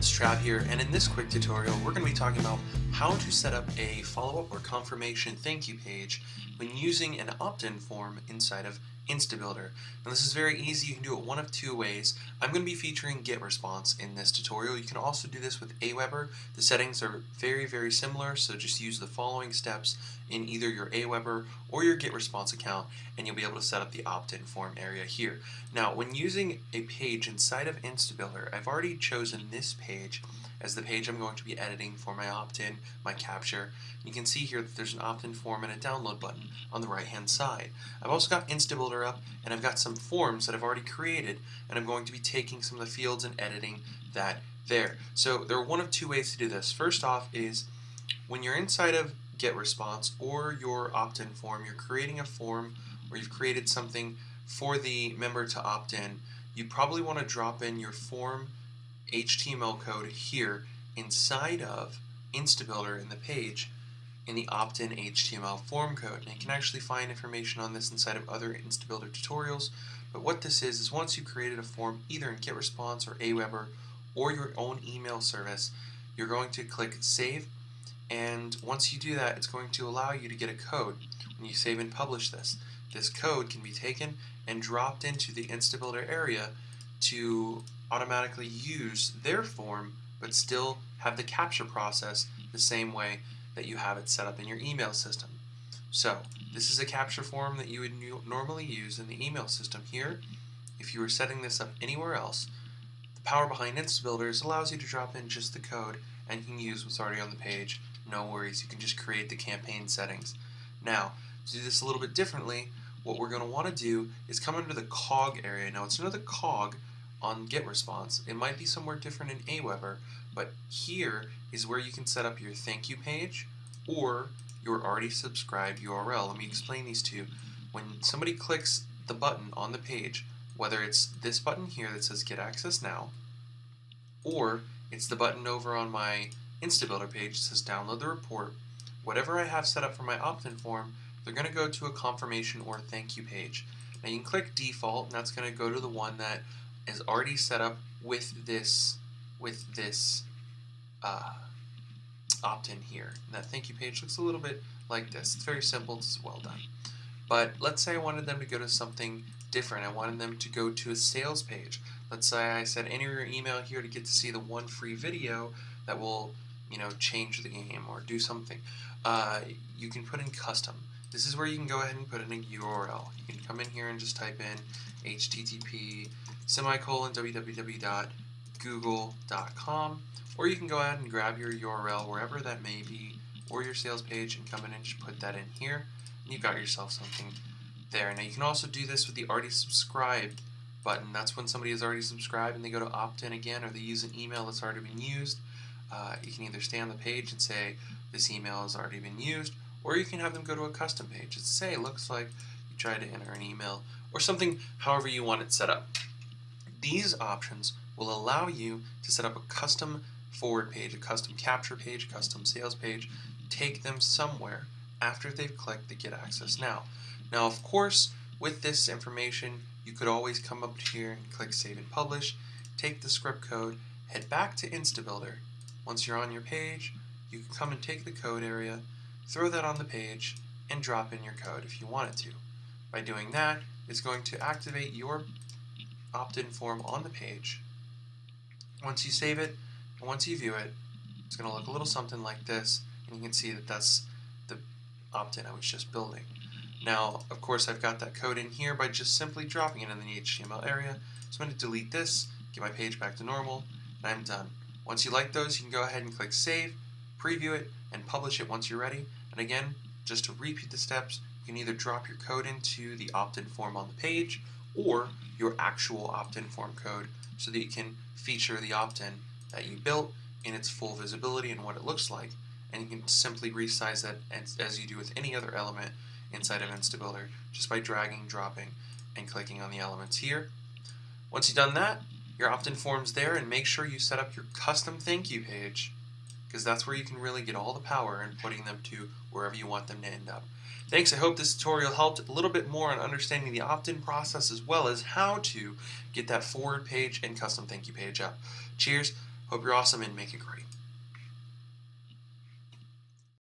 friends, Trav here, and in this quick tutorial we're going to be talking about how to set up a follow-up or confirmation thank you page when using an opt-in form inside of Instabuilder. Now this is very easy. You can do it one of two ways. I'm going to be featuring GetResponse in this tutorial. You can also do this with Aweber. The settings are very similar, so just use the following steps in either your Aweber or your GetResponse account and you'll be able to set up the opt-in form area here. Now when using a page inside of Instabuilder, I've already chosen this page as the page I'm going to be editing for my opt-in, my capture. You can see here that there's an opt-in form and a download button on the right hand side. I've also got Instabuilder up and I've got some forms that I've already created, and I'm going to be taking some of the fields and editing that there. So there are one of two ways to do this. First off is when you're inside of GetResponse or your opt-in form, you're creating a form or you've created something for the member to opt in, you probably want to drop in your form HTML code here inside of Instabuilder in the page in the opt-in HTML form code. And you can actually find information on this inside of other Instabuilder tutorials, but what this is once you've created a form either in GetResponse or Aweber or your own email service, you're going to click Save, and once you do that, it's going to allow you to get a code when you save and publish this. This code can be taken and dropped into the Instabuilder area to automatically use their form but still have the capture process the same way that you have it set up in your email system. So this is a capture form that you would normally use in the email system here. If you were setting this up anywhere else, the power behind Instabuilder allows you to drop in just the code and you can use what's already on the page. No worries, you can just create the campaign settings. Now, to do this a little bit differently, what we're going to want to do is come under the cog area. Now it's another cog on GetResponse. It might be somewhere different in Aweber, but here is where you can set up your thank you page or your already subscribed URL. Let me explain these two. When somebody clicks the button on the page, whether it's this button here that says Get Access Now, or it's the button over on my Instabuilder page that says Download the Report, whatever I have set up for my opt-in form, they're going to go to a confirmation or thank you page. Now you can click Default, and that's going to go to the one that is already set up with this opt-in here. And that thank you page looks a little bit like this. It's very simple, it's well done. But let's say I wanted them to go to something different. I wanted them to go to a sales page. Let's say I said enter your email here to get to see the one free video that will, change the game or do something. You can put in custom. This is where you can go ahead and put in a URL. You can come in here and just type in http://www.google.com, or you can go ahead and grab your URL wherever that may be, or your sales page, and come in and just put that in here, and you've got yourself something there. Now you can also do this with the already subscribed button. That's when somebody has already subscribed and they go to opt in again, or they use an email that's already been used. You can either stay on the page and say this email has already been used, or you can have them go to a custom page and say it looks like you tried to enter an email or something, however you want it set up. These options will allow you to set up a custom forward page, a custom capture page, a custom sales page, take them somewhere after they've clicked the Get Access Now. Now of course, with this information, you could always come up here and click Save and Publish, take the script code, head back to Instabuilder. Once you're on your page, you can come and take the code area, throw that on the page, and drop in your code if you wanted to. By doing that, it's going to activate your opt-in form on the page. Once you save it, and once you view it, it's going to look a little something like this, and you can see that that's the opt-in I was just building. Now, of course, I've got that code in here by just simply dropping it in the HTML area, so I'm going to delete this, get my page back to normal, and I'm done. Once you like those, you can go ahead and click Save, preview it, and publish it once you're ready. And again, just to repeat the steps, you can either drop your code into the opt-in form on the page or your actual opt-in form code so that you can feature the opt-in that you built in its full visibility and what it looks like. And you can simply resize that as you do with any other element inside of Instabuilder just by dragging, dropping, and clicking on the elements here. Once you've done that, your opt-in form's there, and make sure you set up your custom thank you page, because that's where you can really get all the power in putting them to wherever you want them to end up. Thanks, I hope this tutorial helped a little bit more on understanding the opt-in process as well as how to get that forward page and custom thank you page up. Cheers, Hope you're awesome and make it great.